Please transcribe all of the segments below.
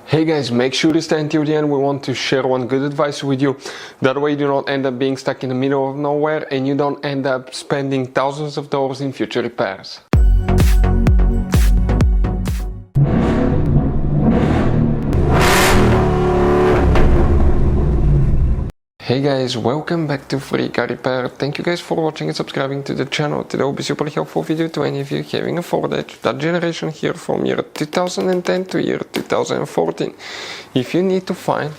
Hey guys, make sure to stay until the end. We want to share one good advice with you. That way you do not end up being stuck in the middle of nowhere and you don't end up spending thousands of dollars in future repairs. Hey guys, welcome back to Free Car Repair. Thank you guys for watching and subscribing to the channel. Today will be super helpful video to any of you having a Ford Edge, that generation here from year 2010 to year 2014. If you need to find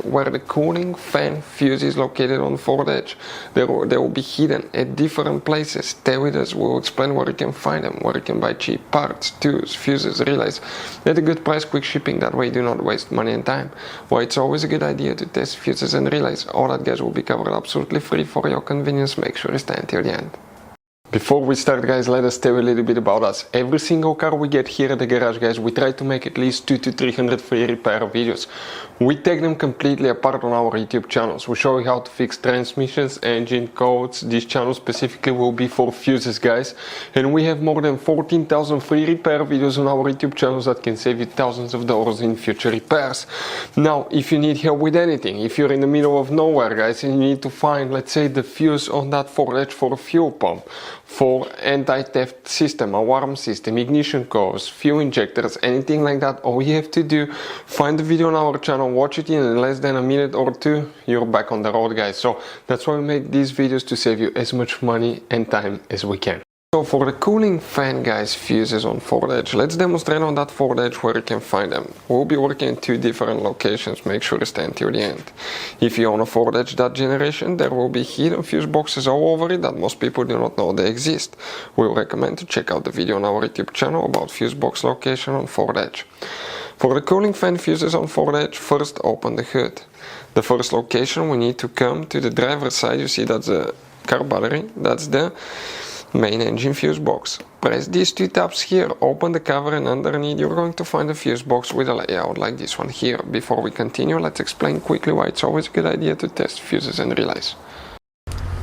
where the cooling fan fuse is located on Ford Edge, they will be hidden at different places. Stay with us, we'll explain where you can find them, where you can buy cheap parts, tools, fuses, relays at a good price, quick shipping, that way you do not waste money and time. Why it's always a good idea to test fuses and relays. All that guys will be covered absolutely free for your convenience. Make sure you stay until the end. Before we start guys, let us tell you a little bit about us. Every single car we get here at the garage guys, we try to make at least 200 to 300 free repair videos. We take them completely apart on our YouTube channels. We show you how to fix transmissions, engine codes. This channel specifically will be for fuses guys. And we have more than 14,000 free repair videos on our YouTube channels that can save you thousands of dollars in future repairs. Now, if you need help with anything, if you're in the middle of nowhere guys and you need to find, let's say, the fuse on that Ford Edge for a fuel pump, for anti-theft system, alarm system, ignition codes, fuel injectors, anything like that, all you have to do, find the video on our channel, watch it in less than a minute or two, you're back on the road guys. So that's why we make these videos, to save you as much money and time as we can. So for the cooling fan guys, fuses on Ford Edge, let's demonstrate on that Ford Edge where you can find them. We'll be working in two different locations, make sure to stay until the end. If you own a Ford Edge that generation, there will be hidden fuse boxes all over it that most people do not know they exist. We recommend to check out the video on our YouTube channel about fuse box location on Ford Edge. For the cooling fan fuses on Ford Edge, first open the hood. The first location we need to come to the driver's side, you see that's the car battery, that's the main engine fuse box. Press these two tabs here, open the cover, and underneath you're going to find a fuse box with a layout like this one here. Before we continue, let's explain quickly why it's always a good idea to test fuses and relays.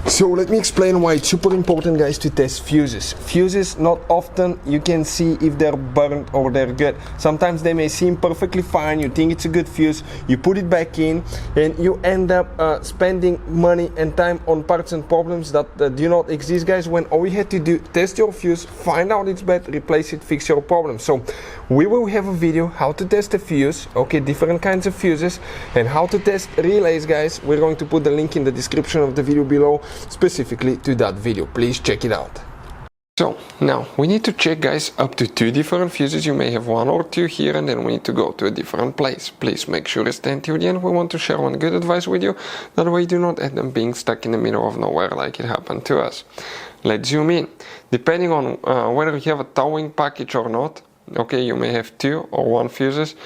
So let me explain why it's super important guys to test fuses. Fuses, not often you can see if they're burnt or they're good. Sometimes they may seem perfectly fine, you think it's a good fuse, you put it back in and you end up spending money and time on parts and problems that do not exist guys, when all you had to do, test your fuse, find out it's bad, replace it, fix your problem. So we will have a video how to test a fuse, okay, different kinds of fuses, and how to test relays guys. We're going to put the link in the description of the video below specifically to that video. Please check it out. So now we need to check guys up to two different fuses. You may have one or two here, and then we need to go to a different place. Please make sure to stay until the end. We want to share one good advice with you, that way you do not end up being stuck in the middle of nowhere like it happened to us. Let's zoom in. Depending on whether you have a towing package or not, okay, you may have two or one fuses,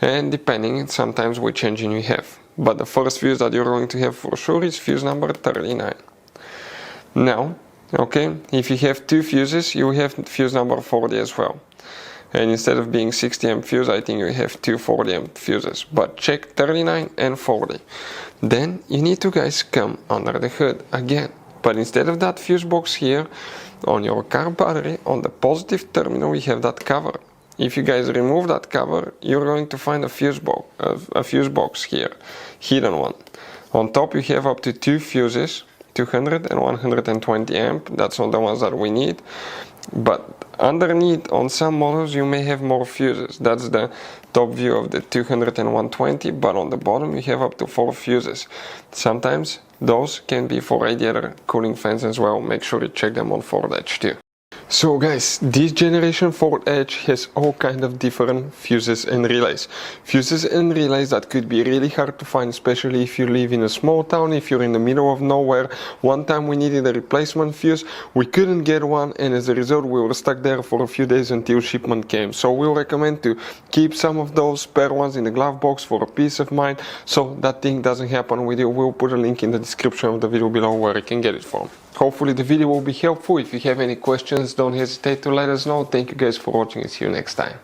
and depending sometimes which engine you have. But the first fuse that you're going to have for sure is fuse number 39. Now, okay, if you have two fuses, you have fuse number 40 as well. And instead of being 60 amp fuse, I think you have two 40 amp fuses. But check 39 and 40. Then you need to guys come under the hood again. But instead of that fuse box here, on your car battery, on the positive terminal, we have that cover. If you guys remove that cover, you're going to find a fuse box here, hidden one. On top you have up to two fuses, 200 and 120 amp, that's not the ones that we need. But underneath on some models you may have more fuses. That's the top view of the 200 and 120, but on the bottom you have up to 4 fuses. Sometimes those can be for radiator cooling fans as well. Make sure you check them on Ford Edge too. So guys, this generation Ford Edge has all kind of different fuses and relays. Fuses and relays that could be really hard to find, especially if you live in a small town, if you're in the middle of nowhere. One time we needed a replacement fuse, we couldn't get one, and as a result we were stuck there for a few days until shipment came. So we'll recommend to keep some of those spare ones in the glove box for a peace of mind, so that thing doesn't happen with you. We'll put a link in the description of the video below where you can get it from. Hopefully the video will be helpful. If you have any questions, don't hesitate to let us know. Thank you guys for watching and see you next time.